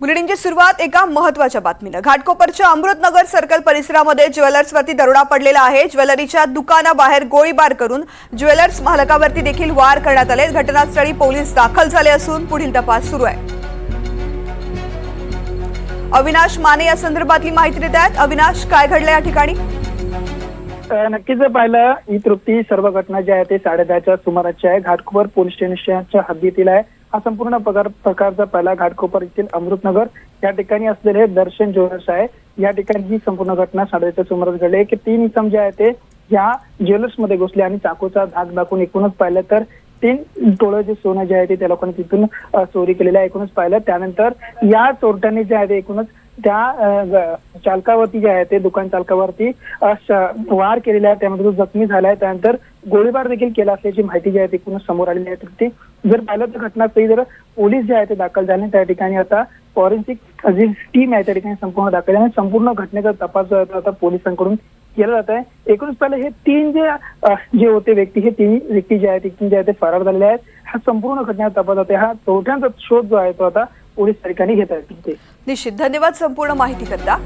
बुलेटिनची सुरुवात एका महत्त्वाच्या बातमीने। घाटकोपरच्या अमृतनगर सर्कल परिसरामध्ये ज्वेलर्सवरती दरोडा पडलेला आहे। ज्वेलरीच्या दुकानाबाहेर गोळीबार करून ज्वेलर्स मालकावरती देखील वार करण्यात आले। घटनास्थळी पोलीस दाखल झाले असून पुढील तपास सुरू आहे। अविनाश माने या संदर्भातली माहिती देत आहेत। अविनाश, काय घडलं या ठिकाणी? नक्कीच पाहिलं ही तृप्ती सर्व घटना जी आहे ते 10:30च्या सुमाराची आहे। घाटकोपर पोलीस स्टेशनच्या हद्दीतील आहे। हा संपूर्ण प्रकारचा पहिला घाटकोपर येथील अमृतनगर या ठिकाणी असलेले दर्शन ज्वेलर्स आहे। या ठिकाणी ही संपूर्ण घटना 10:30च्या सुमारास घडली की 3 इसम जे आहे ते या ज्वेलर्स मध्ये घुसले आणि चाकूचा धाक दाखवून एकूणच पाहिलं तर 3 तोळे जे सोनं जे आहे ते त्या लोकांनी तिथून चोरी केलेलं आहे। एकूणच पाहिलं त्यानंतर या चोरट्यांनी जे आहे ते एकूणच त्या चालकावरती जे आहे ते दुकान चालकावरती वार केलेला आहे। त्यामध्ये तो जखमी झालाय। त्यानंतर गोळीबार देखील केला असल्याची माहिती जी आहे ती पुन्हा समोर आलेली आहे। ती जर पाहिलं तर घटनास्थळी जर पोलीस जे आहे ते दाखल झाले, त्या ठिकाणी आता फॉरेन्सिक जी टीम आहे त्या ठिकाणी संपूर्ण दाखल झाली आणि संपूर्ण घटनेचा तपास जो आहे तो आता पोलिसांकडून केला जात आहे। एकूणच पाहिलं हे 3 जे होते व्यक्ती, हे 3 व्यक्ती जे आहे ते फरार झालेले आहेत। हा संपूर्ण घटनेचा तपास होते। हा चौथ्यांचा शोध जो आहे तो आता पोलीस त्या ठिकाणी घेत आहेत। निश्चित, धन्यवाद संपूर्ण माहिती करता।